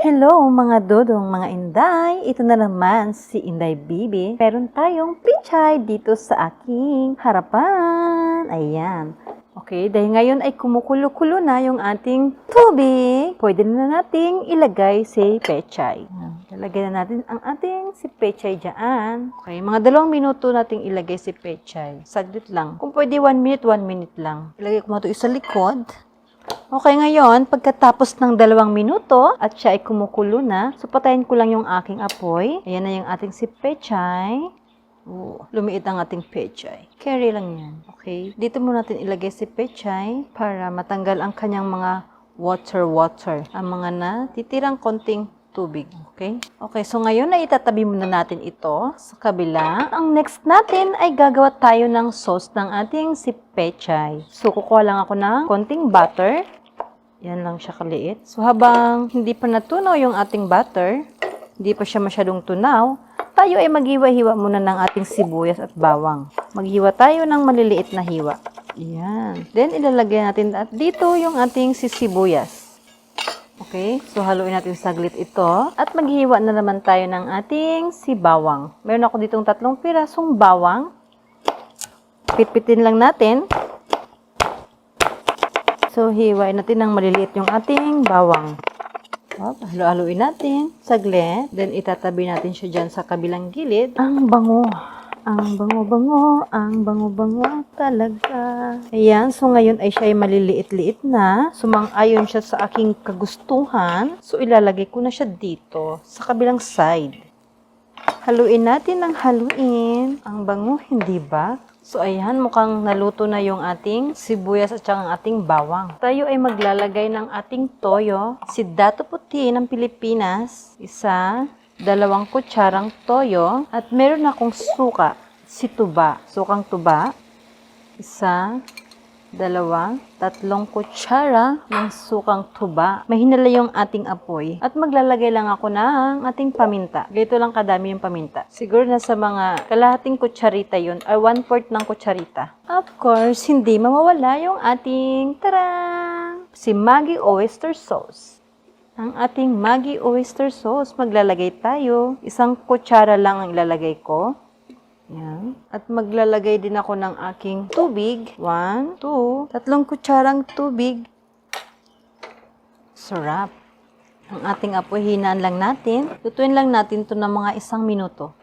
Hello mga dodong, mga inday. Ito na naman si Inday Bibi. Meron tayong pechay dito sa aking harapan. Ayan. Okay, dahil ngayon ay kumukulo-kulo na yung ating tubig, pwede na nating ilagay si pechay. Lalagay na natin ang ating si pechay dyan. Okay, mga 2 minuto nating ilagay si pechay. Saglit lang. Kung pwede 1 minute, 1 minute lang. Ilagay ko mo ito sa likod. Okay, ngayon, pagkatapos ng 2 minuto at siya ay kumukulo na, so patayin ko lang yung aking apoy. Ayan na yung ating si pechay. Lumiit ang ating pechay. Carry lang yan. Okay, dito mo natin ilagay si pechay para matanggal ang kanyang mga water. Ang mga natitirang konting tubig. Okay? Okay, so ngayon na itatabi muna natin ito sa kabila. Ang next natin ay gagawa tayo ng sauce ng ating si pechay. So, kukuha lang ako ng konting butter. Yan lang siya kaliit. So, habang hindi pa natunaw yung ating butter, hindi pa siya masyadong tunaw, tayo ay maghiwa-hiwa muna ng ating sibuyas at bawang. Maghiwa tayo ng maliliit na hiwa. Yan. Then, ilalagay natin dito yung ating sibuyas. Okay, so haluin natin saglit ito. At maghihiwa na naman tayo ng ating si bawang. Meron ako ditong 3 pirasong bawang. Pitpitin lang natin. So, hiwain natin ng maliliit yung ating bawang. Halu-haluin natin saglit. Then, itatabi natin siya dyan sa kabilang gilid. Ang bango. Ang bango-bango, ang bango-bango talaga. Ayan, so ngayon ay siya ay maliliit-liit na. Sumang-ayon siya sa aking kagustuhan. So ilalagay ko na siya dito, sa kabilang side. Haluin natin ng haluin. Ang bango, hindi ba? So ayan, mukhang naluto na yung ating sibuyas at saka ang ating bawang. Tayo ay maglalagay ng ating toyo. Si Dato Puti ng Pilipinas. 2 kutsarang toyo at meron akong suka, si tuba, sukang tuba, 1, 2, 3 kutsara ng sukang tuba. Mahinala yung ating apoy at maglalagay lang ako ng ating paminta. Ganito lang kadami yung paminta. Siguro na sa mga kalahating kutsarita yun or 1/4 ng kutsarita. Of course, hindi mawawala yung ating tarang, si Maggi oyster sauce. Ang ating Maggi oyster sauce, maglalagay tayo. 1 kutsara lang ang ilalagay ko. Yan. At maglalagay din ako ng aking tubig. 1, 2, 3 kutsarang tubig. Sarap. Ang ating apoy, hinaan lang natin. Lutuin lang natin ito ng mga 1 minuto.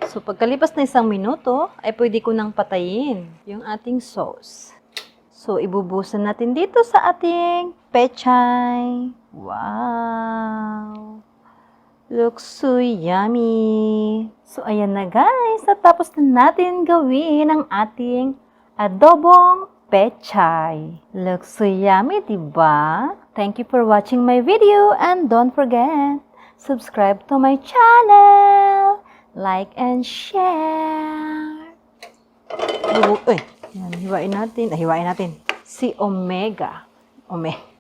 So, pagkalipas na 1 minuto, ay pwede ko nang patayin yung ating sauce. So, ibubusan natin dito sa ating pechay. Wow! Looks so yummy! So, ayan na guys. Natapos na natin gawin ang ating adobong pechay. Looks so yummy, diba? Thank you for watching my video and don't forget, subscribe to my channel, like and share. Yan, hiwain natin. Si Omega.